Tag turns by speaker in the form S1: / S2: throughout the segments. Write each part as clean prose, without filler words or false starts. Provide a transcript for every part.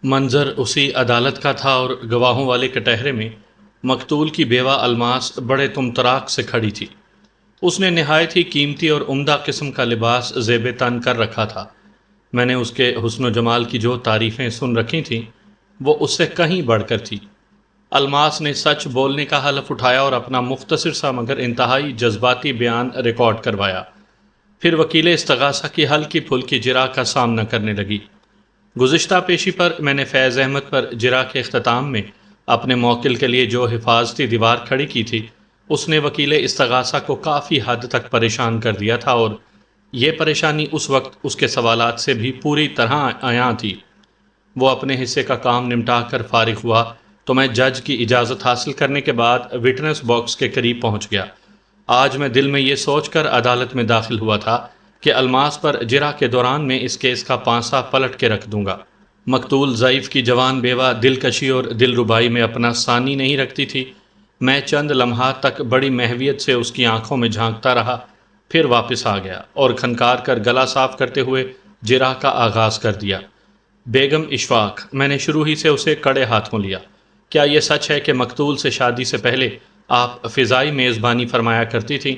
S1: منظر اسی عدالت کا تھا اور گواہوں والے کٹہرے میں مقتول کی بیوہ الماس بڑے طمطراق سے کھڑی تھی۔ اس نے نہایت ہی قیمتی اور عمدہ قسم کا لباس زیب تن کر رکھا تھا۔ میں نے اس کے حسن و جمال کی جو تعریفیں سن رکھی تھیں وہ اس سے کہیں بڑھ کر تھی۔ الماس نے سچ بولنے کا حلف اٹھایا اور اپنا مختصر سا مگر انتہائی جذباتی بیان ریکارڈ کروایا۔ پھر وکیل استغاثہ کی ہلکی پھلکی جرح کا سامنا کرنے لگی۔ گزشتہ پیشی پر میں نے فیض احمد پر جرح کے اختتام میں اپنے موکل کے لیے جو حفاظتی دیوار کھڑی کی تھی اس نے وکیل استغاثہ کو کافی حد تک پریشان کر دیا تھا، اور یہ پریشانی اس وقت اس کے سوالات سے بھی پوری طرح عیاں تھی۔ وہ اپنے حصے کا کام نمٹا کر فارغ ہوا تو میں جج کی اجازت حاصل کرنے کے بعد وٹنس باکس کے قریب پہنچ گیا۔ آج میں دل میں یہ سوچ کر عدالت میں داخل ہوا تھا کہ الماس پر جرح کے دوران میں اس کیس کا پانسا پلٹ کے رکھ دوں گا۔ مقتول ضعیف کی جوان بیوہ دلکشی اور دلربائی میں اپنا ثانی نہیں رکھتی تھی۔ میں چند لمحات تک بڑی محویت سے اس کی آنکھوں میں جھانکتا رہا، پھر واپس آ گیا اور کھنکار کر گلا صاف کرتے ہوئے جرح کا آغاز کر دیا۔ بیگم اشفاق، میں نے شروع ہی سے اسے کڑے ہاتھوں لیا، کیا یہ سچ ہے کہ مقتول سے شادی سے پہلے آپ فضائی میزبانی فرمایا کرتی تھیں؟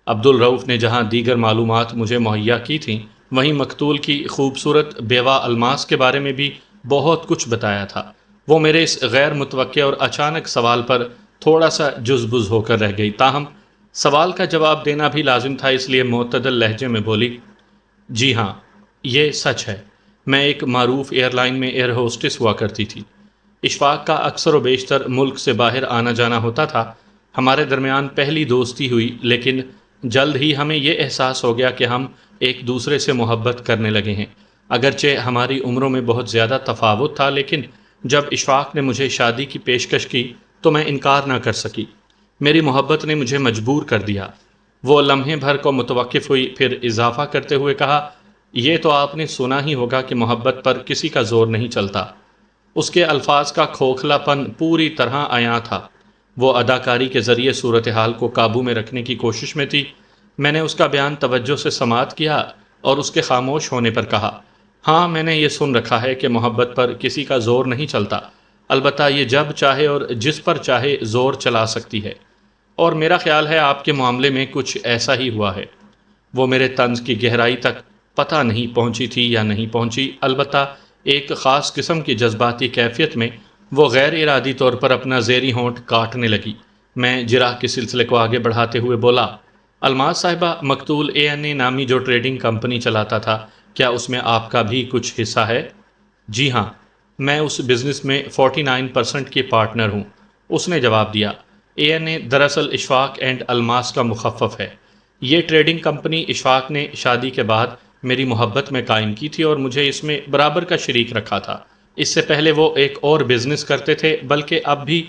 S1: عبدالرؤف نے جہاں دیگر معلومات مجھے مہیا کی تھیں وہیں مقتول کی خوبصورت بیوہ الماس کے بارے میں بھی بہت کچھ بتایا تھا۔ وہ میرے اس غیر متوقع اور اچانک سوال پر تھوڑا سا جزبز ہو کر رہ گئی، تاہم سوال کا جواب دینا بھی لازم تھا، اس لیے معتدل لہجے میں بولی، جی ہاں، یہ سچ ہے، میں ایک معروف ایئر لائن میں ایئر ہوسٹس ہوا کرتی تھی۔ اشفاق کا اکثر و بیشتر ملک سے باہر آنا جانا ہوتا تھا۔ ہمارے درمیان پہلی دوستی ہوئی، لیکن جلد ہی ہمیں یہ احساس ہو گیا کہ ہم ایک دوسرے سے محبت کرنے لگے ہیں۔ اگرچہ ہماری عمروں میں بہت زیادہ تفاوت تھا، لیکن جب اشفاق نے مجھے شادی کی پیشکش کی تو میں انکار نہ کر سکی۔ میری محبت نے مجھے مجبور کر دیا۔ وہ لمحے بھر کو متوقف ہوئی، پھر اضافہ کرتے ہوئے کہا، یہ تو آپ نے سنا ہی ہوگا کہ محبت پر کسی کا زور نہیں چلتا۔ اس کے الفاظ کا کھوکھلا پن پوری طرح عیاں تھا۔ وہ اداکاری کے ذریعے صورتحال کو قابو میں رکھنے کی کوشش میں تھی۔ میں نے اس کا بیان توجہ سے سماعت کیا اور اس کے خاموش ہونے پر کہا، ہاں، میں نے یہ سن رکھا ہے کہ محبت پر کسی کا زور نہیں چلتا، البتہ یہ جب چاہے اور جس پر چاہے زور چلا سکتی ہے، اور میرا خیال ہے آپ کے معاملے میں کچھ ایسا ہی ہوا ہے۔ وہ میرے طنز کی گہرائی تک پتہ نہیں پہنچی تھی یا نہیں پہنچی، البتہ ایک خاص قسم کی جذباتی کیفیت میں وہ غیر ارادی طور پر اپنا زیریں ہونٹ کاٹنے لگی۔ میں جرح کے سلسلے کو آگے بڑھاتے ہوئے بولا، الماس صاحبہ، مقتول A&A نامی جو ٹریڈنگ کمپنی چلاتا تھا، کیا اس میں آپ کا بھی کچھ حصہ ہے؟ جی ہاں، میں اس بزنس میں 49% کی پارٹنر ہوں، اس نے جواب دیا۔ A&A دراصل اشفاق اینڈ الماس کا مخفف ہے۔ یہ ٹریڈنگ کمپنی اشفاق نے شادی کے بعد میری محبت میں قائم کی تھی اور مجھے اس میں برابر کا شریک رکھا تھا۔ اس سے پہلے وہ ایک اور بزنس کرتے تھے، بلکہ اب بھی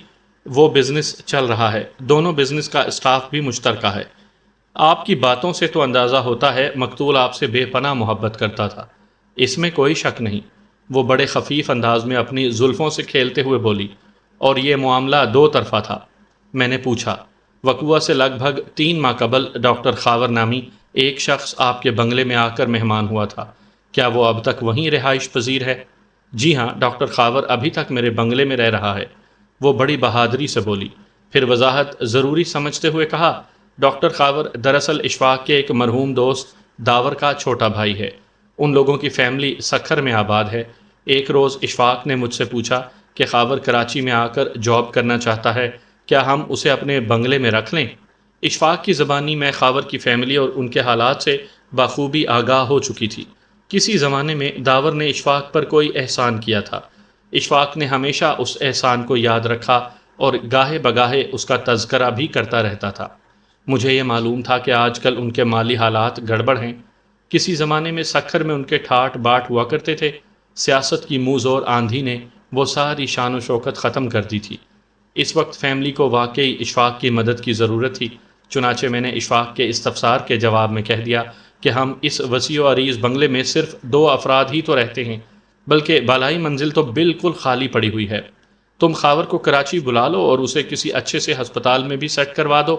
S1: وہ بزنس چل رہا ہے۔ دونوں بزنس کا اسٹاف بھی مشترکہ ہے۔ آپ کی باتوں سے تو اندازہ ہوتا ہے مقتول آپ سے بے پناہ محبت کرتا تھا، اس میں کوئی شک نہیں۔ وہ بڑے خفیف انداز میں اپنی زلفوں سے کھیلتے ہوئے بولی، اور یہ معاملہ دو طرفہ تھا۔ میں نے پوچھا، وقوعہ سے لگ بھگ 3 ماہ قبل ڈاکٹر خاور نامی ایک شخص آپ کے بنگلے میں آ کر مہمان ہوا تھا، کیا وہ اب تک وہیں رہائش پذیر ہے؟ جی ہاں، ڈاکٹر خاور ابھی تک میرے بنگلے میں رہ رہا ہے، وہ بڑی بہادری سے بولی۔ پھر وضاحت ضروری سمجھتے ہوئے کہا، ڈاکٹر خاور دراصل اشفاق کے ایک مرحوم دوست داور کا چھوٹا بھائی ہے۔ ان لوگوں کی فیملی سکھر میں آباد ہے۔ ایک روز اشفاق نے مجھ سے پوچھا کہ خاور کراچی میں آ کر جاب کرنا چاہتا ہے، کیا ہم اسے اپنے بنگلے میں رکھ لیں؟ اشفاق کی زبانی میں خاور کی فیملی اور ان کے حالات سے بخوبی آگاہ ہو چکی تھی۔ کسی زمانے میں داور نے اشفاق پر کوئی احسان کیا تھا۔ اشفاق نے ہمیشہ اس احسان کو یاد رکھا اور گاہے بگاہے اس کا تذکرہ بھی کرتا رہتا تھا۔ مجھے یہ معلوم تھا کہ آج کل ان کے مالی حالات گڑبڑ ہیں۔ کسی زمانے میں سکھر میں ان کے ٹھاٹ باٹ ہوا کرتے تھے، سیاست کی منہ زور آندھی نے وہ ساری شان و شوکت ختم کر دی تھی۔ اس وقت فیملی کو واقعی اشفاق کی مدد کی ضرورت تھی، چنانچہ میں نے اشفاق کے استفسار کے جواب میں کہہ دیا کہ ہم اس وسیع و عریض بنگلے میں صرف 2 افراد ہی تو رہتے ہیں، بلکہ بالائی منزل تو بالکل خالی پڑی ہوئی ہے۔ تم خاور کو کراچی بلا لو اور اسے کسی اچھے سے ہسپتال میں بھی سیٹ کروا دو۔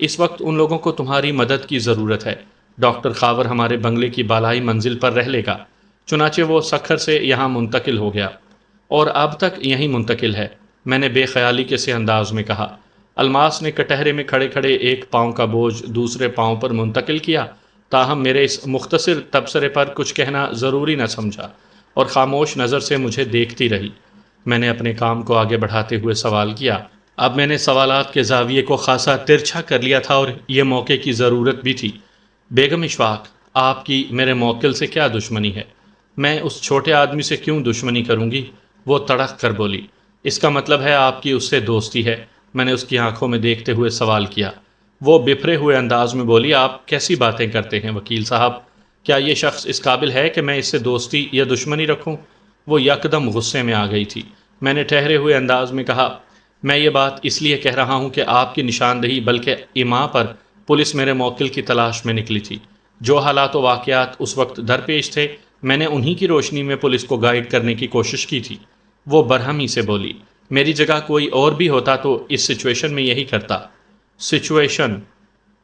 S1: اس وقت ان لوگوں کو تمہاری مدد کی ضرورت ہے۔ ڈاکٹر خاور ہمارے بنگلے کی بالائی منزل پر رہ لے گا۔ چنانچہ وہ سکھر سے یہاں منتقل ہو گیا۔ اور اب تک یہیں منتقل ہے، میں نے بے خیالی کے سے انداز میں کہا۔ الماس نے کٹہرے میں کھڑے کھڑے ایک پاؤں کا بوجھ دوسرے پاؤں پر منتقل کیا، تاہم میرے اس مختصر تبصرے پر کچھ کہنا ضروری نہ سمجھا اور خاموش نظر سے مجھے دیکھتی رہی۔ میں نے اپنے کام کو آگے بڑھاتے ہوئے سوال کیا۔ اب میں نے سوالات کے زاویے کو خاصا ترچھا کر لیا تھا اور یہ موقع کی ضرورت بھی تھی۔ بیگم اشفاق، آپ کی میرے موکل سے کیا دشمنی ہے؟ میں اس چھوٹے آدمی سے کیوں دشمنی کروں گی؟ وہ تڑق کر بولی۔ اس کا مطلب ہے آپ کی اس سے دوستی ہے؟ میں نے اس کی آنکھوں میں دیکھتے ہوئے سوال کیا۔ وہ بفرے ہوئے انداز میں بولی، آپ کیسی باتیں کرتے ہیں وکیل صاحب؟ کیا یہ شخص اس قابل ہے کہ میں اس سے دوستی یا دشمنی رکھوں؟ وہ یکدم غصے میں آ گئی تھی۔ میں نے ٹھہرے ہوئے انداز میں کہا، میں یہ بات اس لیے کہہ رہا ہوں کہ آپ کی نشاندہی بلکہ ایما پر پولیس میرے موکل کی تلاش میں نکلی تھی۔ جو حالات و واقعات اس وقت درپیش تھے، میں نے انہی کی روشنی میں پولیس کو گائیڈ کرنے کی کوشش کی تھی۔ وہ برہمی سے بولی، میری جگہ کوئی اور بھی ہوتا تو اس سچویشن میں یہی کرتا۔ سچویشن،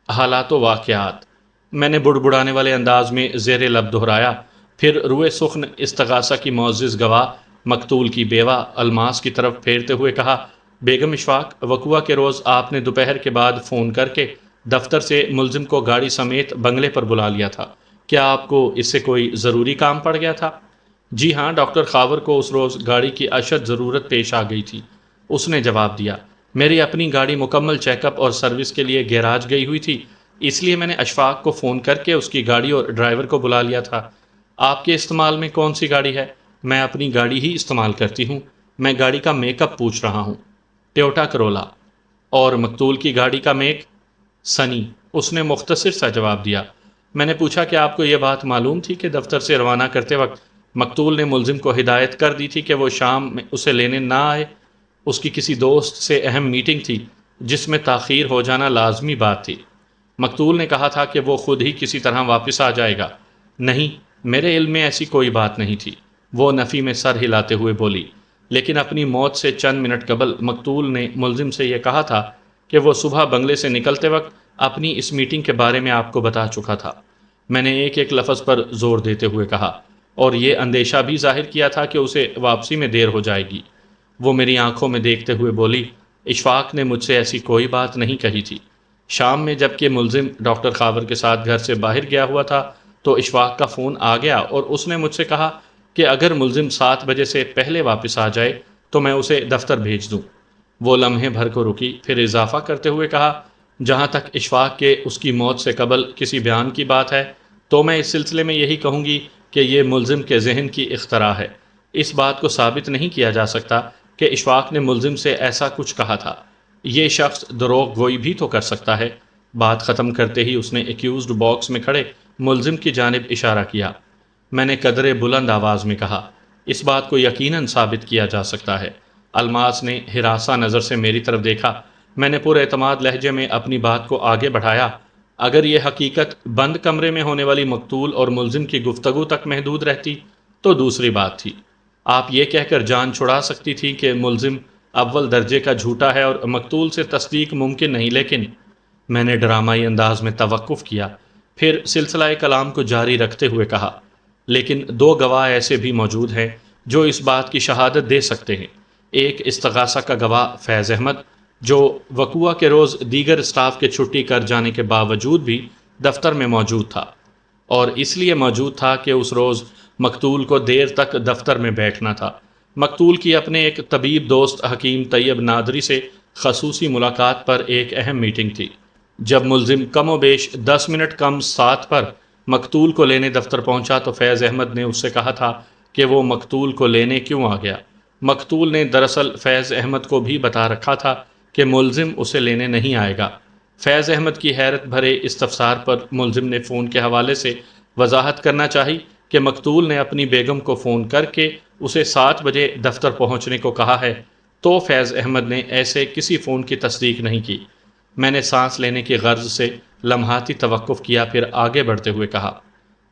S1: حالات و واقعات، میں نے بڑبڑانے والے انداز میں زیر لب دہرایا، پھر روئے سخن استغاثہ کی معزز گواہ مقتول کی بیوہ الماس کی طرف پھیرتے ہوئے کہا، بیگم اشفاق، وقوعہ کے روز آپ نے دوپہر کے بعد فون کر کے دفتر سے ملزم کو گاڑی سمیت بنگلے پر بلا لیا تھا۔ کیا آپ کو اس سے کوئی ضروری کام پڑ گیا تھا؟ جی ہاں، ڈاکٹر خاور کو اس روز گاڑی کی اشد ضرورت پیش آ گئی تھی، اس نے جواب دیا۔ میری اپنی گاڑی مکمل چیک اپ اور سروس کے لیے گیراج گئی ہوئی تھی، اس لیے میں نے اشفاق کو فون کر کے اس کی گاڑی اور ڈرائیور کو بلا لیا تھا۔ آپ کے استعمال میں کون سی گاڑی ہے؟ میں اپنی گاڑی ہی استعمال کرتی ہوں۔ میں گاڑی کا میک اپ پوچھ رہا ہوں۔ ٹویوٹا کرولا۔ اور مقتول کی گاڑی کا میک؟ سنی، اس نے مختصر سا جواب دیا۔ میں نے پوچھا کہ آپ کو یہ بات معلوم تھی کہ دفتر سے روانہ کرتے وقت مقتول نے ملزم کو ہدایت کر دی تھی کہ وہ شام میں اسے لینے نہ آئے؟ اس کی کسی دوست سے اہم میٹنگ تھی جس میں تاخیر ہو جانا لازمی بات تھی۔ مقتول نے کہا تھا کہ وہ خود ہی کسی طرح واپس آ جائے گا۔ نہیں، میرے علم میں ایسی کوئی بات نہیں تھی، وہ نفی میں سر ہلاتے ہوئے بولی۔ لیکن اپنی موت سے چند منٹ قبل مقتول نے ملزم سے یہ کہا تھا کہ وہ صبح بنگلے سے نکلتے وقت اپنی اس میٹنگ کے بارے میں آپ کو بتا چکا تھا۔ میں نے ایک ایک لفظ پر زور دیتے ہوئے کہا، اور یہ اندیشہ بھی ظاہر کیا تھا کہ اسے واپسی میں دیر ہو جائے گی۔ وہ میری آنکھوں میں دیکھتے ہوئے بولی، اشفاق نے مجھ سے ایسی کوئی بات نہیں کہی تھی۔ شام میں جب کہ ملزم ڈاکٹر خاور کے ساتھ گھر سے باہر گیا ہوا تھا تو اشفاق کا فون آ گیا اور اس نے مجھ سے کہا کہ اگر ملزم 7 بجے سے پہلے واپس آ جائے تو میں اسے دفتر بھیج دوں۔ وہ لمحے بھر کو رکی، پھر اضافہ کرتے ہوئے کہا، جہاں تک اشفاق کے اس کی موت سے قبل کسی بیان کی بات ہے تو میں اس سلسلے میں یہی کہوں گی کہ یہ ملزم کے ذہن کی اختراع ہے۔ اس بات کو ثابت نہیں کیا جا سکتا کہ اشفاق نے ملزم سے ایسا کچھ کہا تھا۔ یہ شخص دروغ گوئی بھی تو کر سکتا ہے۔ بات ختم کرتے ہی اس نے ایکیوزڈ باکس میں کھڑے ملزم کی جانب اشارہ کیا۔ میں نے قدرے بلند آواز میں کہا، اس بات کو یقیناً ثابت کیا جا سکتا ہے۔ الماس نے ہراساں نظر سے میری طرف دیکھا۔ میں نے پورے اعتماد لہجے میں اپنی بات کو آگے بڑھایا، اگر یہ حقیقت بند کمرے میں ہونے والی مقتول اور ملزم کی گفتگو تک محدود رہتی تو دوسری بات تھی۔ آپ یہ کہہ کر جان چھڑا سکتی تھی کہ ملزم اول درجے کا جھوٹا ہے اور مقتول سے تصدیق ممکن نہیں، لیکن میں نے ڈرامائی انداز میں توقف کیا، پھر سلسلہ کلام کو جاری رکھتے ہوئے کہا، لیکن 2 گواہ ایسے بھی موجود ہیں جو اس بات کی شہادت دے سکتے ہیں۔ ایک استغاثہ کا گواہ فیض احمد، جو وقوعہ کے روز دیگر اسٹاف کے چھٹی کر جانے کے باوجود بھی دفتر میں موجود تھا، اور اس لیے موجود تھا کہ اس روز مقتول کو دیر تک دفتر میں بیٹھنا تھا۔ مقتول کی اپنے ایک طبیب دوست حکیم طیب نادری سے خصوصی ملاقات پر ایک اہم میٹنگ تھی۔ جب ملزم کم و بیش 10 منٹ کم 7 پر مقتول کو لینے دفتر پہنچا تو فیض احمد نے اس سے کہا تھا کہ وہ مقتول کو لینے کیوں آ گیا۔ مقتول نے دراصل فیض احمد کو بھی بتا رکھا تھا کہ ملزم اسے لینے نہیں آئے گا۔ فیض احمد کی حیرت بھرے استفسار پر ملزم نے فون کے حوالے سے وضاحت کرنا چاہی کہ مقتول نے اپنی بیگم کو فون کر کے اسے 7 بجے دفتر پہنچنے کو کہا ہے، تو فیض احمد نے ایسے کسی فون کی تصدیق نہیں کی۔ میں نے سانس لینے کی غرض سے لمحاتی توقف کیا، پھر آگے بڑھتے ہوئے کہا،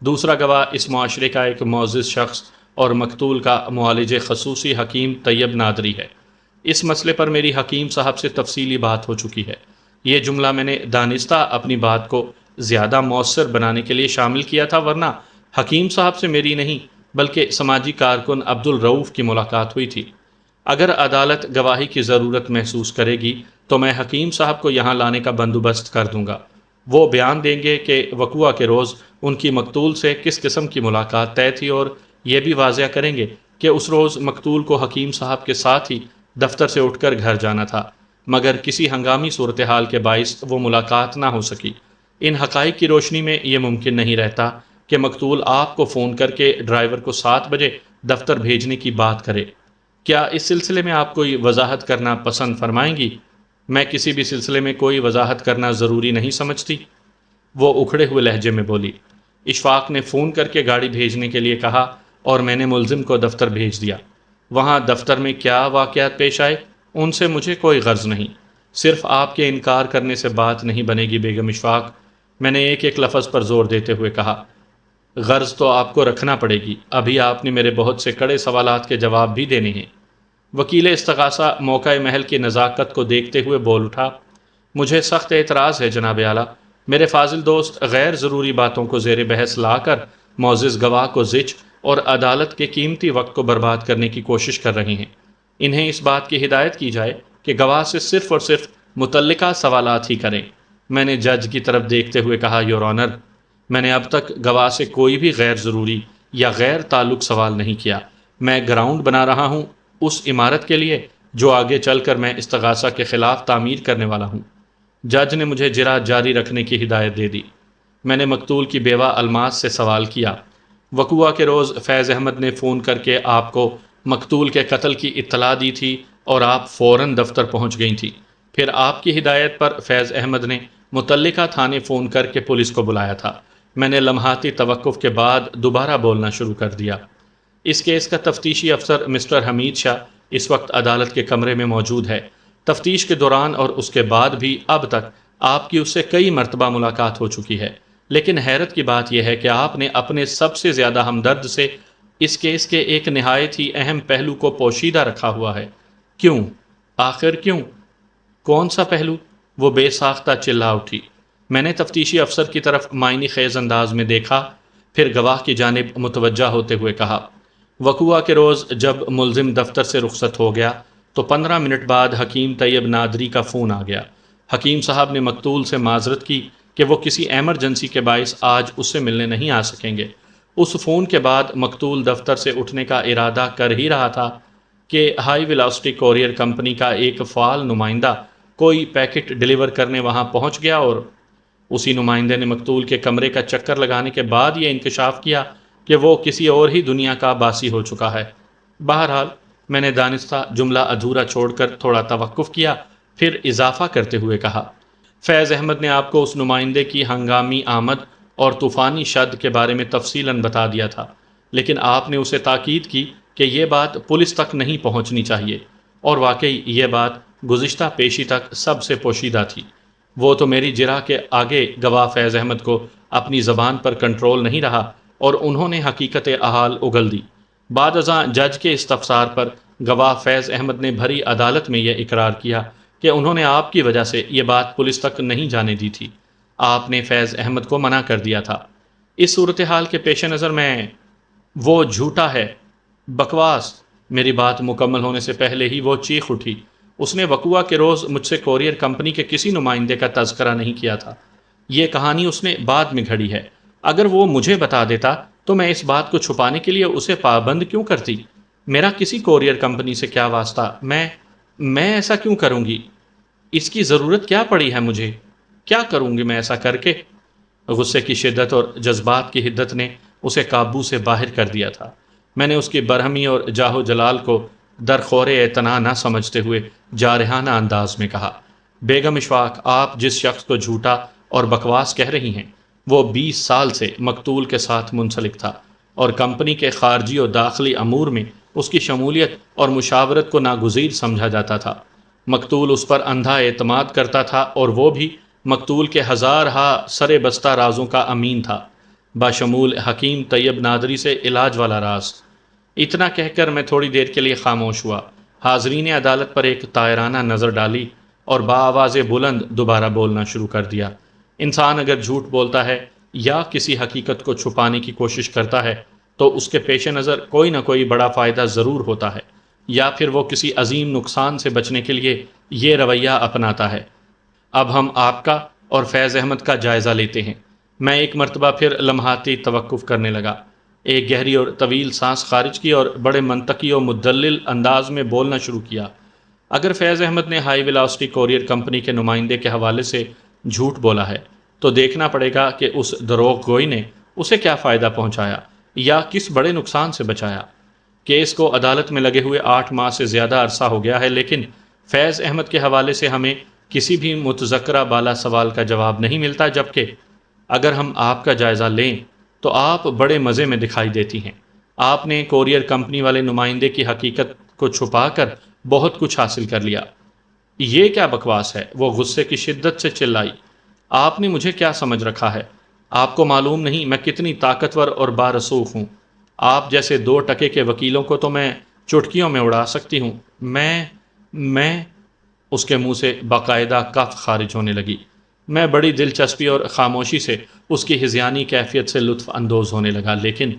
S1: دوسرا گواہ اس معاشرے کا ایک معزز شخص اور مقتول کا معالج خصوصی حکیم طیب نادری ہے۔ اس مسئلے پر میری حکیم صاحب سے تفصیلی بات ہو چکی ہے۔ یہ جملہ میں نے دانستہ اپنی بات کو زیادہ مؤثر بنانے کے لیے شامل کیا تھا، ورنہ حکیم صاحب سے میری نہیں بلکہ سماجی کارکن عبد الرؤف کی ملاقات ہوئی تھی۔ اگر عدالت گواہی کی ضرورت محسوس کرے گی تو میں حکیم صاحب کو یہاں لانے کا بندوبست کر دوں گا۔ وہ بیان دیں گے کہ وقوعہ کے روز ان کی مقتول سے کس قسم کی ملاقات طے تھی، اور یہ بھی واضح کریں گے کہ اس روز مقتول کو حکیم صاحب کے ساتھ ہی دفتر سے اٹھ کر گھر جانا تھا، مگر کسی ہنگامی صورتحال کے باعث وہ ملاقات نہ ہو سکی۔ ان حقائق کی روشنی میں یہ ممکن نہیں رہتا کہ مقتول آپ کو فون کر کے ڈرائیور کو 7 بجے دفتر بھیجنے کی بات کرے۔ کیا اس سلسلے میں آپ کوئی وضاحت کرنا پسند فرمائیں گی؟ میں کسی بھی سلسلے میں کوئی وضاحت کرنا ضروری نہیں سمجھتی، وہ اکھڑے ہوئے لہجے میں بولی۔ اشفاق نے فون کر کے گاڑی بھیجنے کے لیے کہا اور میں نے ملزم کو دفتر بھیج دیا۔ وہاں دفتر میں کیا واقعات پیش آئے ان سے مجھے کوئی غرض نہیں، صرف آپ کے انکار کرنے سے بات نہیں بنے گی بیگم اشفاق، میں نے ایک ایک لفظ پر زور دیتے ہوئے کہا۔ غرض تو آپ کو رکھنا پڑے گی، ابھی آپ نے میرے بہت سے کڑے سوالات کے جواب بھی دینے ہیں۔ وکیل استغاثہ موقع محل کی نزاکت کو دیکھتے ہوئے بول اٹھا، مجھے سخت اعتراض ہے جناب اعلیٰ، میرے فاضل دوست غیر ضروری باتوں کو زیر بحث لا کر معزز گواہ کو زچ اور عدالت کے قیمتی وقت کو برباد کرنے کی کوشش کر رہے ہیں۔ انہیں اس بات کی ہدایت کی جائے کہ گواہ سے صرف اور صرف متعلقہ سوالات ہی کریں۔ میں نے جج کی طرف دیکھتے ہوئے کہا، یور آنر، میں نے اب تک گواہ سے کوئی بھی غیر ضروری یا غیر تعلق سوال نہیں کیا۔ میں گراؤنڈ بنا رہا ہوں اس عمارت کے لیے جو آگے چل کر میں استغاثہ کے خلاف تعمیر کرنے والا ہوں۔ جج نے مجھے جرا جاری رکھنے کی ہدایت دے دی۔ میں نے مقتول کی بیوہ الماس سے سوال کیا، وقوعہ کے روز فیض احمد نے فون کر کے آپ کو مقتول کے قتل کی اطلاع دی تھی اور آپ فوراً دفتر پہنچ گئی تھی۔ پھر آپ کی ہدایت پر فیض احمد نے متعلقہ تھانے فون کر کے پولیس کو بلایا تھا۔ میں نے لمحاتی توقف کے بعد دوبارہ بولنا شروع کر دیا۔ اس کیس کا تفتیشی افسر مسٹر حمید شاہ اس وقت عدالت کے کمرے میں موجود ہے۔ تفتیش کے دوران اور اس کے بعد بھی اب تک آپ کی اس سے کئی مرتبہ ملاقات ہو چکی ہے، لیکن حیرت کی بات یہ ہے کہ آپ نے اپنے سب سے زیادہ ہمدرد سے اس کیس کے ایک نہایت ہی اہم پہلو کو پوشیدہ رکھا ہوا ہے۔ کیوں؟ آخر کیوں؟ کون سا پہلو؟ وہ بے ساختہ چلا اٹھی۔ میں نے تفتیشی افسر کی طرف معنی خیز انداز میں دیکھا، پھر گواہ کی جانب متوجہ ہوتے ہوئے کہا، وقوعہ کے روز جب ملزم دفتر سے رخصت ہو گیا تو 15 منٹ بعد حکیم طیب نادری کا فون آ گیا۔ حکیم صاحب نے مقتول سے معذرت کی کہ وہ کسی ایمرجنسی کے باعث آج اس سے ملنے نہیں آ سکیں گے۔ اس فون کے بعد مقتول دفتر سے اٹھنے کا ارادہ کر ہی رہا تھا کہ ہائی ویلاسٹی کوریئر کمپنی کا ایک فعال نمائندہ کوئی پیکٹ ڈیلیور کرنے وہاں پہنچ گیا، اور اسی نمائندے نے مقتول کے کمرے کا چکر لگانے کے بعد یہ انکشاف کیا کہ وہ کسی اور ہی دنیا کا باسی ہو چکا ہے۔ بہرحال میں نے دانستہ جملہ ادھورا چھوڑ کر تھوڑا توقف کیا، پھر اضافہ کرتے ہوئے کہا، فیض احمد نے آپ کو اس نمائندے کی ہنگامی آمد اور طوفانی شد کے بارے میں تفصیلاً بتا دیا تھا، لیکن آپ نے اسے تاکید کی کہ یہ بات پولیس تک نہیں پہنچنی چاہیے، اور واقعی یہ بات گزشتہ پیشی تک سب سے پوشیدہ تھی۔ وہ تو میری جرح کے آگے گواہ فیض احمد کو اپنی زبان پر کنٹرول نہیں رہا اور انہوں نے حقیقت احال اگل دی۔ بعد ازاں جج کے استفسار پر گواہ فیض احمد نے بھری عدالت میں یہ اقرار کیا کہ انہوں نے آپ کی وجہ سے یہ بات پولیس تک نہیں جانے دی تھی، آپ نے فیض احمد کو منع کر دیا تھا۔ اس صورتحال کے پیش نظر میں وہ جھوٹا ہے، بکواس۔ میری بات مکمل ہونے سے پہلے ہی وہ چیخ اٹھی، اس نے وقوعہ کے روز مجھ سے کوریئر کمپنی کے کسی نمائندے کا تذکرہ نہیں کیا تھا۔ یہ کہانی اس نے بعد میں گھڑی ہے۔ اگر وہ مجھے بتا دیتا تو میں اس بات کو چھپانے کے لیے اسے پابند کیوں کرتی؟ میرا کسی کوریئر کمپنی سے کیا واسطہ؟ میں ایسا کیوں کروں گی؟ اس کی ضرورت کیا پڑی ہے مجھے؟ کیا کروں گی میں ایسا کر کے؟ غصے کی شدت اور جذبات کی حدت نے اسے قابو سے باہر کر دیا تھا۔ میں نے اس کی برہمی اور جاہ و جلال کو درخور اعتنا نہ سمجھتے ہوئے جارحانہ انداز میں کہا، بیگم اشفاق، آپ جس شخص کو جھوٹا اور بکواس کہہ رہی ہیں وہ 20 سال سے مقتول کے ساتھ منسلک تھا اور کمپنی کے خارجی و داخلی امور میں اس کی شمولیت اور مشاورت کو ناگزیر سمجھا جاتا تھا۔ مقتول اس پر اندھا اعتماد کرتا تھا اور وہ بھی مقتول کے ہزارہا سرے بستہ رازوں کا امین تھا، بشمول حکیم طیب نادری سے علاج والا راز۔ اتنا کہہ کر میں تھوڑی دیر کے لیے خاموش ہوا۔ حاضرین عدالت پر ایک طائرانہ نظر ڈالی اور بآواز بلند دوبارہ بولنا شروع کر دیا، انسان اگر جھوٹ بولتا ہے یا کسی حقیقت کو چھپانے کی کوشش کرتا ہے تو اس کے پیش نظر کوئی نہ کوئی بڑا فائدہ ضرور ہوتا ہے، یا پھر وہ کسی عظیم نقصان سے بچنے کے لیے یہ رویہ اپناتا ہے۔ اب ہم آپ کا اور فیض احمد کا جائزہ لیتے ہیں۔ میں ایک مرتبہ پھر لمحاتی توقف کرنے لگا، ایک گہری اور طویل سانس خارج کی اور بڑے منطقی اور مدلل انداز میں بولنا شروع کیا۔ اگر فیض احمد نے ہائی ویلاسٹی کوریئر کمپنی کے نمائندے کے حوالے سے جھوٹ بولا ہے تو دیکھنا پڑے گا کہ اس دروغ گوئی نے اسے کیا فائدہ پہنچایا یا کس بڑے نقصان سے بچایا۔ کیس کو عدالت میں لگے ہوئے 8 ماہ سے زیادہ عرصہ ہو گیا ہے، لیکن فیض احمد کے حوالے سے ہمیں کسی بھی متذکرہ بالا سوال کا جواب نہیں ملتا، جبکہ اگر ہم آپ کا جائزہ لیں تو آپ بڑے مزے میں دکھائی دیتی ہیں۔ آپ نے کوریئر کمپنی والے نمائندے کی حقیقت کو چھپا کر بہت کچھ حاصل کر لیا۔ یہ کیا بکواس ہے؟ وہ غصے کی شدت سے چلائی۔ آپ نے مجھے کیا سمجھ رکھا ہے؟ آپ کو معلوم نہیں میں کتنی طاقتور اور بارسوخ ہوں۔ آپ جیسے 2 ٹکے کے وکیلوں کو تو میں چٹکیوں میں اڑا سکتی ہوں۔ میں اس کے منہ سے باقاعدہ کف خارج ہونے لگی۔ میں بڑی دلچسپی اور خاموشی سے اس کی ہذیانی کیفیت سے لطف اندوز ہونے لگا، لیکن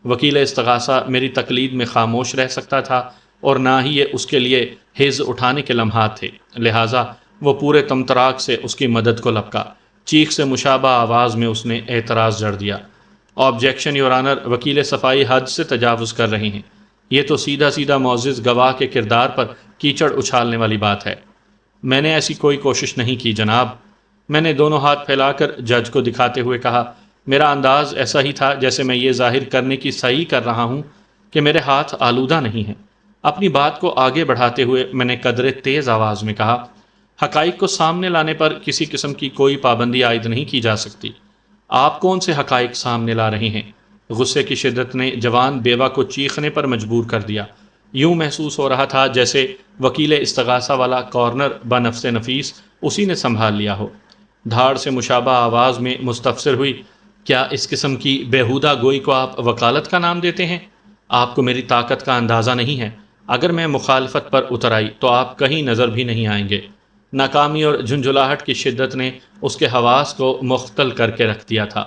S1: وکیل استغاثہ میری تقلید میں خاموش رہ سکتا تھا اور نہ ہی یہ اس کے لیے حز اٹھانے کے لمحات تھے، لہٰذا وہ پورے تمطراق سے اس کی مدد کو لپکا۔ چیخ سے مشابہ آواز میں اس نے اعتراض جڑ دیا، آبجیکشن یور آنر، وکیل صفائی حد سے تجاوز کر رہے ہیں۔ یہ تو سیدھا سیدھا معزز گواہ کے کردار پر کیچڑ اچھالنے والی بات ہے۔ میں نے ایسی کوئی کوشش نہیں کی جناب، میں نے دونوں ہاتھ پھیلا کر جج کو دکھاتے ہوئے کہا۔ میرا انداز ایسا ہی تھا جیسے میں یہ ظاہر کرنے کی صحیح کر رہا ہوں کہ میرے ہاتھ آلودہ نہیں ہیں۔ اپنی بات کو آگے بڑھاتے ہوئے میں نے قدرے تیز آواز میں کہا، حقائق کو سامنے لانے پر کسی قسم کی کوئی پابندی عائد نہیں کی جا سکتی۔ آپ کون سے حقائق سامنے لا رہے ہیں؟ غصے کی شدت نے جوان بیوہ کو چیخنے پر مجبور کر دیا۔ یوں محسوس ہو رہا تھا جیسے وکیل استغاثہ والا کارنر بنفس نفیس اسی نے سنبھال لیا ہو۔ دھاڑ سے مشابہ آواز میں مستفسر ہوئی، کیا اس قسم کی بیہودہ گوئی کو آپ وکالت کا نام دیتے ہیں؟ آپ کو میری طاقت کا اندازہ نہیں ہے۔ اگر میں مخالفت پر اتر آئی تو آپ کہیں نظر بھی نہیں آئیں گے۔ ناکامی اور جھنجھلاہٹ کی شدت نے اس کے حواس کو مختل کر کے رکھ دیا تھا۔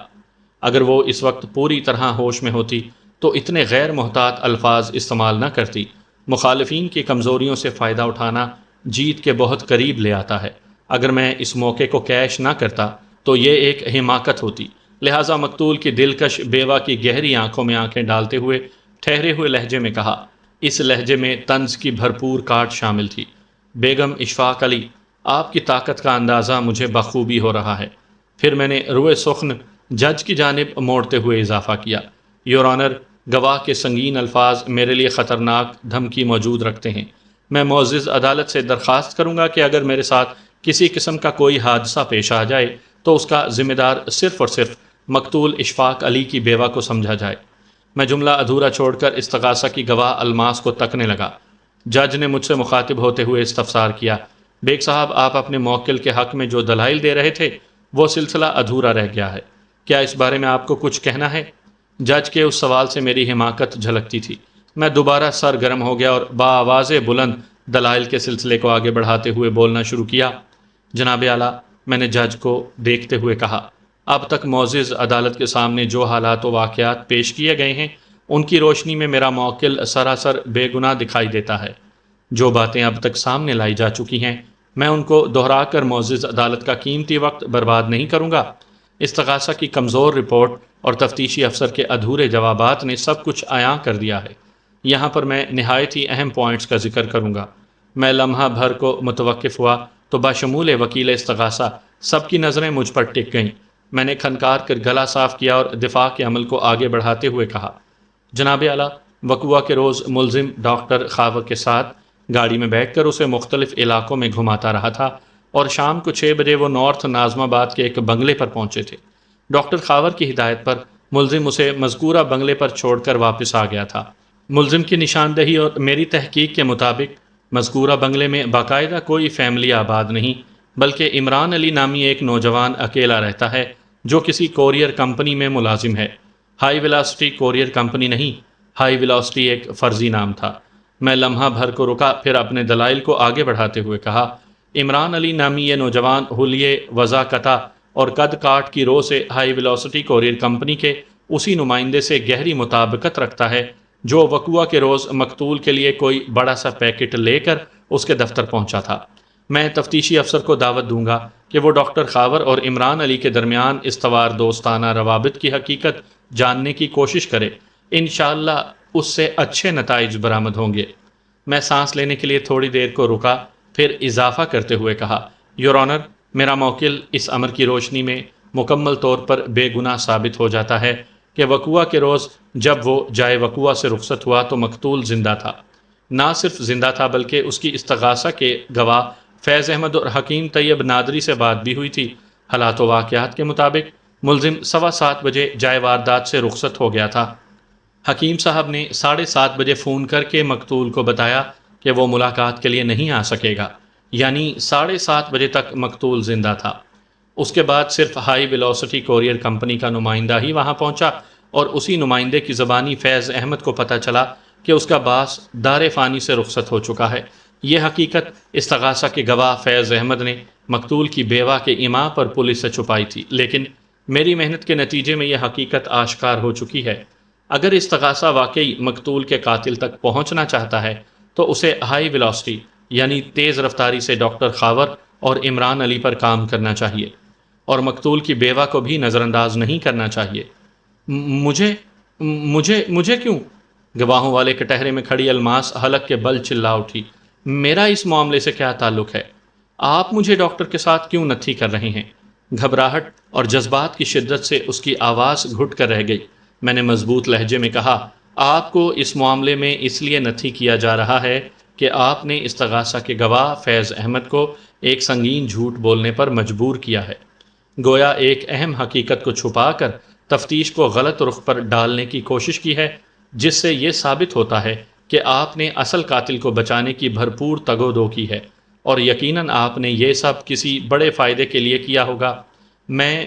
S1: اگر وہ اس وقت پوری طرح ہوش میں ہوتی تو اتنے غیر محتاط الفاظ استعمال نہ کرتی۔ مخالفین کی کمزوریوں سے فائدہ اٹھانا جیت کے بہت قریب لے آتا ہے۔ اگر میں اس موقع کو کیش نہ کرتا تو یہ ایک حماقت ہوتی، لہٰذا مقتول کی دلکش بیوہ کی گہری آنکھوں میں آنکھیں ڈالتے ہوئے ٹھہرے ہوئے لہجے میں کہا، اس لہجے میں طنز کی بھرپور کاٹ شامل تھی، بیگم اشفاق علی، آپ کی طاقت کا اندازہ مجھے بخوبی ہو رہا ہے۔ پھر میں نے روئے سخن جج کی جانب موڑتے ہوئے اضافہ کیا، یور آنر، گواہ کے سنگین الفاظ میرے لیے خطرناک دھمکی موجود رکھتے ہیں۔ میں معزز عدالت سے درخواست کروں گا کہ اگر میرے ساتھ کسی قسم کا کوئی حادثہ پیش آ جائے تو اس کا ذمہ دار صرف اور صرف مقتول اشفاق علی کی بیوہ کو سمجھا جائے۔ میں جملہ ادھورا چھوڑ کر استغاثہ کی گواہ الماس کو تکنے لگا۔ جج نے مجھ سے مخاطب ہوتے ہوئے استفسار کیا، بیگ صاحب، آپ اپنے موکل کے حق میں جو دلائل دے رہے تھے وہ سلسلہ ادھورا رہ گیا ہے، کیا اس بارے میں آپ کو کچھ کہنا ہے؟ جج کے اس سوال سے میری حماقت جھلکتی تھی۔ میں دوبارہ سرگرم ہو گیا اور بآواز بلند دلائل کے سلسلے کو آگے بڑھاتے ہوئے بولنا شروع کیا۔ جناب اعلیٰ، میں نے جج کو دیکھتے ہوئے کہا، اب تک معزز عدالت کے سامنے جو حالات و واقعات پیش کیے گئے ہیں ان کی روشنی میں میرا موکل سراسر بے گناہ دکھائی دیتا ہے۔ جو باتیں اب تک سامنے لائی جا چکی ہیں میں ان کو دہرا کر معزز عدالت کا قیمتی وقت برباد نہیں کروں گا۔ استغاثہ کی کمزور رپورٹ اور تفتیشی افسر کے ادھورے جوابات نے سب کچھ عیاں کر دیا ہے۔ یہاں پر میں نہایت ہی اہم پوائنٹس کا ذکر کروں گا۔ میں لمحہ بھر کو متوقف ہوا تو بشمول وکیل استغاثہ سب کی نظریں مجھ پر ٹک گئیں۔ میں نے کھنکار کر گلا صاف کیا اور دفاع کے عمل کو آگے بڑھاتے ہوئے کہا، جناب اعلیٰ، وقوعہ کے روز ملزم ڈاکٹر خاور کے ساتھ گاڑی میں بیٹھ کر اسے مختلف علاقوں میں گھماتا رہا تھا اور شام کو 6 بجے وہ نارتھ ناظم آباد کے ایک بنگلے پر پہنچے تھے۔ ڈاکٹر خاور کی ہدایت پر ملزم اسے مذکورہ بنگلے پر چھوڑ کر واپس آ گیا تھا۔ ملزم کی نشاندہی اور میری تحقیق کے مطابق مذکورہ بنگلے میں باقاعدہ کوئی فیملی آباد نہیں، بلکہ عمران علی نامی ایک نوجوان اکیلا رہتا ہے جو کسی کوریئر کمپنی میں ملازم ہے۔ ہائی ویلاسٹی کوریئر کمپنی نہیں، ہائی ویلاسٹی ایک فرضی نام تھا۔ میں لمحہ بھر کو رکا، پھر اپنے دلائل کو آگے بڑھاتے ہوئے کہا، عمران علی نامی یہ نوجوان حلیے وضع قطع اور قد کاٹ کی رو سے ہائی ویلاسٹی کوریئر کمپنی کے اسی نمائندے سے گہری مطابقت رکھتا ہے جو وقوع کے روز مقتول کے لیے کوئی بڑا سا پیکٹ لے کر اس کے دفتر پہنچا تھا۔ میں تفتیشی افسر کو دعوت دوں گا کہ وہ ڈاکٹر خاور اور عمران علی کے درمیان استوار دوستانہ روابط کی حقیقت جاننے کی کوشش کرے۔ انشاءاللہ اس سے اچھے نتائج برآمد ہوں گے۔ میں سانس لینے کے لیے تھوڑی دیر کو رکا، پھر اضافہ کرتے ہوئے کہا، یور آنر، میرا موکل اس امر کی روشنی میں مکمل طور پر بے گناہ ثابت ہو جاتا ہے کہ وقوع کے روز جب وہ جائے وقوع سے رخصت ہوا تو مقتول زندہ تھا۔ نہ صرف زندہ تھا بلکہ اس کی استغاثہ کے گواہ فیض احمد اور حکیم طیب نادری سے بات بھی ہوئی تھی۔ حالات و واقعات کے مطابق ملزم 7:15 بجے جائے واردات سے رخصت ہو گیا تھا۔ حکیم صاحب نے 7:30 بجے فون کر کے مقتول کو بتایا کہ وہ ملاقات کے لیے نہیں آ سکے گا، یعنی 7:30 بجے تک مقتول زندہ تھا۔ اس کے بعد صرف ہائی ویلوسٹی کوریئر کمپنی کا نمائندہ ہی وہاں پہنچا اور اسی نمائندے کی زبانی فیض احمد کو پتہ چلا کہ اس کا باس دار فانی سے رخصت ہو چکا ہے۔ یہ حقیقت استغاثہ کے گواہ فیض احمد نے مقتول کی بیوہ کے ایما پر پولیس سے چھپائی تھی، لیکن میری محنت کے نتیجے میں یہ حقیقت آشکار ہو چکی ہے۔ اگر استغاثہ واقعی مقتول کے قاتل تک پہنچنا چاہتا ہے تو اسے ہائی ویلوسٹی یعنی تیز رفتاری سے ڈاکٹر خاور اور عمران علی پر کام کرنا چاہیے اور مقتول کی بیوہ کو بھی نظر انداز نہیں کرنا چاہیے۔ مجھے مجھے مجھے کیوں؟ گواہوں والے کٹہرے میں کھڑی الماس حلق کے بل چلا اٹھی۔ میرا اس معاملے سے کیا تعلق ہے؟ آپ مجھے ڈاکٹر کے ساتھ کیوں نتھی کر رہے ہیں؟ گھبراہٹ اور جذبات کی شدت سے اس کی آواز گھٹ کر رہ گئی۔ میں نے مضبوط لہجے میں کہا، آپ کو اس معاملے میں اس لیے نتھی کیا جا رہا ہے کہ آپ نے استغاثہ کے گواہ فیض احمد کو ایک سنگین جھوٹ بولنے پر مجبور کیا ہے۔ گویا ایک اہم حقیقت کو چھپا کر تفتیش کو غلط رخ پر ڈالنے کی کوشش کی ہے، جس سے یہ ثابت ہوتا ہے کہ آپ نے اصل قاتل کو بچانے کی بھرپور تگ و دو کی ہے، اور یقیناً آپ نے یہ سب کسی بڑے فائدے کے لیے کیا ہوگا۔ میں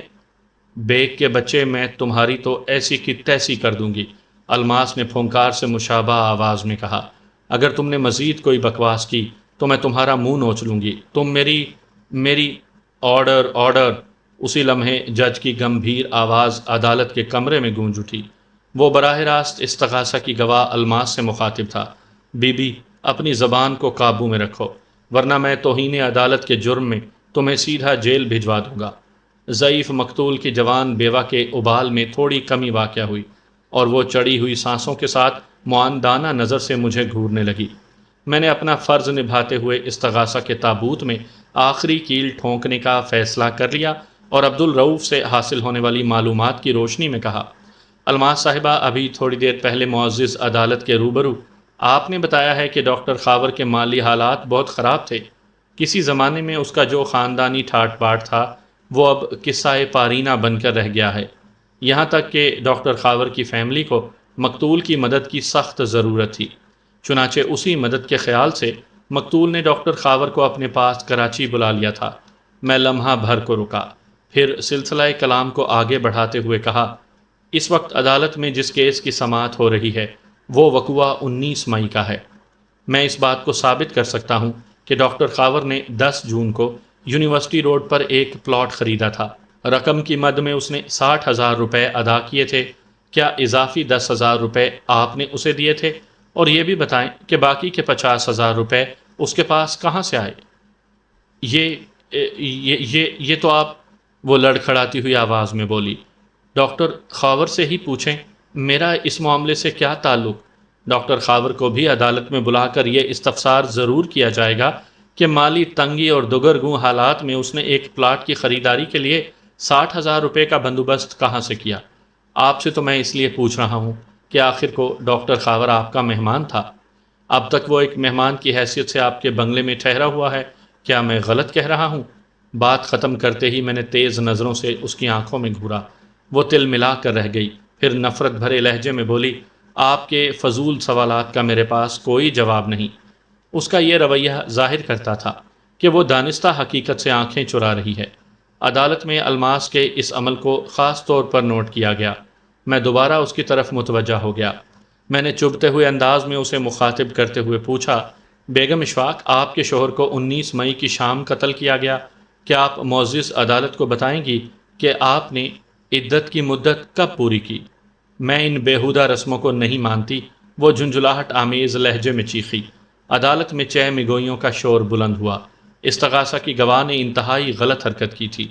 S1: بیگ کے بچے، میں تمہاری تو ایسی کی تیسی کر دوں گی، الماس نے پھونکار سے مشابہ آواز میں کہا۔ اگر تم نے مزید کوئی بکواس کی تو میں تمہارا منہ نوچ لوں گی۔ تم میری آرڈر آرڈر۔ اسی لمحے جج کی گمبھیر آواز عدالت کے کمرے میں گونج اٹھی۔ وہ براہ راست استغاثہ کی گواہ الماس سے مخاطب تھا۔ بی بی، اپنی زبان کو قابو میں رکھو، ورنہ میں توہین عدالت کے جرم میں تمہیں سیدھا جیل بھجوا دوں گا۔ ضعیف مقتول کی جوان بیوہ کے ابال میں تھوڑی کمی واقع ہوئی اور وہ چڑھی ہوئی سانسوں کے ساتھ معاندانہ نظر سے مجھے گھورنے لگی۔ میں نے اپنا فرض نبھاتے ہوئے استغاثہ کے تابوت میں آخری کیل ٹھونکنے کا فیصلہ کر لیا اور عبدالرؤوف سے حاصل ہونے والی معلومات کی روشنی میں کہا، الماس صاحبہ، ابھی تھوڑی دیر پہلے معزز عدالت کے روبرو آپ نے بتایا ہے کہ ڈاکٹر خاور کے مالی حالات بہت خراب تھے۔ کسی زمانے میں اس کا جو خاندانی ٹھاٹ باٹ تھا وہ اب قصہ پارینہ بن کر رہ گیا ہے، یہاں تک کہ ڈاکٹر خاور کی فیملی کو مقتول کی مدد کی سخت ضرورت تھی۔ چنانچہ اسی مدد کے خیال سے مقتول نے ڈاکٹر خاور کو اپنے پاس کراچی بلا لیا تھا۔ میں لمحہ بھر کو رکا، پھر سلسلہ کلام کو آگے بڑھاتے ہوئے کہا، اس وقت عدالت میں جس کیس کی سماعت ہو رہی ہے وہ وقوع 19 مئی کا ہے۔ میں اس بات کو ثابت کر سکتا ہوں کہ ڈاکٹر خاور نے 10 جون کو یونیورسٹی روڈ پر ایک پلاٹ خریدا تھا۔ رقم کی مد میں اس نے 60,000 روپے ادا کیے تھے۔ کیا اضافی 10,000 روپے آپ نے اسے دیے تھے؟ اور یہ بھی بتائیں کہ باقی کے 50,000 روپے اس کے پاس کہاں سے آئے؟ یہ تو آپ، وہ لڑکھڑاتی ہوئی آواز میں بولی، ڈاکٹر خاور سے ہی پوچھیں، میرا اس معاملے سے کیا تعلق؟ ڈاکٹر خاور کو بھی عدالت میں بلا کر یہ استفسار ضرور کیا جائے گا کہ مالی تنگی اور دگرگوں حالات میں اس نے ایک پلاٹ کی خریداری کے لیے 60,000 روپے کا بندوبست کہاں سے کیا۔ آپ سے تو میں اس لیے پوچھ رہا ہوں کہ آخر کو ڈاکٹر خاور آپ کا مہمان تھا، اب تک وہ ایک مہمان کی حیثیت سے آپ کے بنگلے میں ٹھہرا ہوا ہے۔ کیا میں غلط کہہ رہا ہوں؟ بات ختم کرتے ہی میں نے تیز نظروں سے اس کی آنکھوں میں گھورا۔ وہ تل ملا کر رہ گئی، پھر نفرت بھرے لہجے میں بولی، آپ کے فضول سوالات کا میرے پاس کوئی جواب نہیں۔ اس کا یہ رویہ ظاہر کرتا تھا کہ وہ دانستہ حقیقت سے آنکھیں چرا رہی ہے۔ عدالت میں الماس کے اس عمل کو خاص طور پر نوٹ کیا گیا۔ میں دوبارہ اس کی طرف متوجہ ہو گیا۔ میں نے چبھتے ہوئے انداز میں اسے مخاطب کرتے ہوئے پوچھا، بیگم اشفاق، آپ کے شوہر کو 19 مئی کی شام قتل کیا گیا۔ کیا آپ معزز عدالت کو بتائیں گی کہ آپ نے عدت کی مدت کب پوری کی؟ میں ان بیہودہ رسموں کو نہیں مانتی، وہ جھنجھلاہٹ آمیز لہجے میں چیخی۔ عدالت میں چہ مگوئیوں کا شور بلند ہوا۔ استغاثہ کی گواہ نے انتہائی غلط حرکت کی تھی۔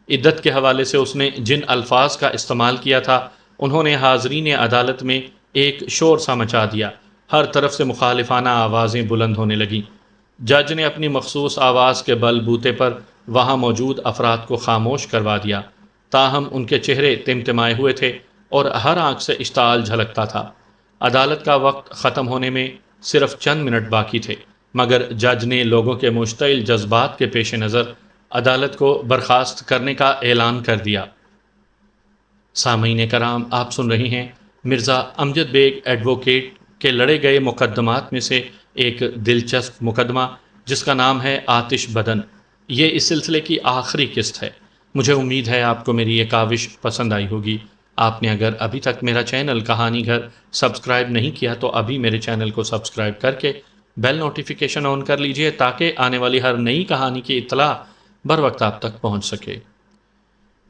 S1: عدت کے حوالے سے اس نے جن الفاظ کا استعمال کیا تھا انہوں نے حاضرین عدالت میں ایک شور سا مچا دیا۔ ہر طرف سے مخالفانہ آوازیں بلند ہونے لگیں۔ جج نے اپنی مخصوص آواز کے بل بوتے پر وہاں موجود افراد کو خاموش کروا دیا، تاہم ان کے چہرے تمتمائے ہوئے تھے اور ہر آنکھ سے اشتعال جھلکتا تھا۔ عدالت کا وقت ختم ہونے میں صرف چند منٹ باقی تھے، مگر جج نے لوگوں کے مشتعل جذبات کے پیش نظر عدالت کو برخاست کرنے کا اعلان کر دیا۔ سامعین کرام، آپ سن رہے ہیں مرزا امجد بیگ ایڈوکیٹ کے لڑے گئے مقدمات میں سے ایک دلچسپ مقدمہ جس کا نام ہے آتش بدن۔ یہ اس سلسلے کی آخری قسط ہے۔ مجھے امید ہے آپ کو میری یہ کاوش پسند آئی ہوگی۔ آپ نے اگر ابھی تک میرا چینل کہانی گھر سبسکرائب نہیں کیا تو ابھی میرے چینل کو سبسکرائب کر کے بیل نوٹیفیکیشن آن کر لیجئے تاکہ آنے والی ہر نئی کہانی کی اطلاع بر وقت آپ تک پہنچ سکے۔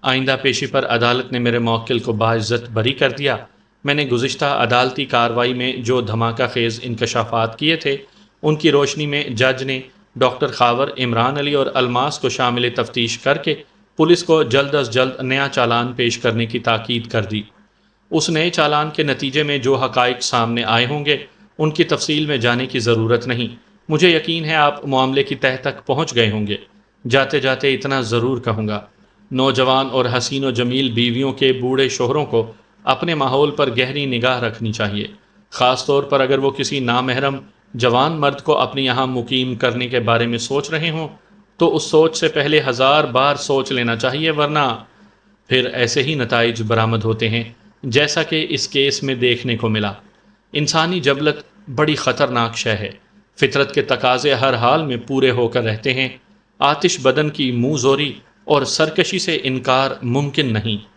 S1: آئندہ پیشی پر عدالت نے میرے موکل کو باعزت بری کر دیا۔ میں نے گزشتہ عدالتی کارروائی میں جو دھماکہ خیز انکشافات کیے تھے ان کی روشنی میں جج نے ڈاکٹر خاور، عمران علی اور الماس کو شامل تفتیش کر کے پولیس کو جلد از جلد نیا چالان پیش کرنے کی تاکید کر دی۔ اس نئے چالان کے نتیجے میں جو حقائق سامنے آئے ہوں گے ان کی تفصیل میں جانے کی ضرورت نہیں۔ مجھے یقین ہے آپ معاملے کی تہہ تک پہنچ گئے ہوں گے۔ جاتے جاتے اتنا ضرور کہوں گا، نوجوان اور حسین و جمیل بیویوں کے بوڑھے شوہروں کو اپنے ماحول پر گہری نگاہ رکھنی چاہیے، خاص طور پر اگر وہ کسی نامحرم جوان مرد کو اپنے یہاں مقیم کرنے کے بارے میں سوچ رہے ہوں تو اس سوچ سے پہلے 1000 بار سوچ لینا چاہیے، ورنہ پھر ایسے ہی نتائج برآمد ہوتے ہیں جیسا کہ اس کیس میں دیکھنے کو ملا۔ انسانی جبلت بڑی خطرناک شے ہے، فطرت کے تقاضے ہر حال میں پورے ہو کر رہتے ہیں۔ آتش بدن کی منہ زوری اور سرکشی سے انکار ممکن نہیں۔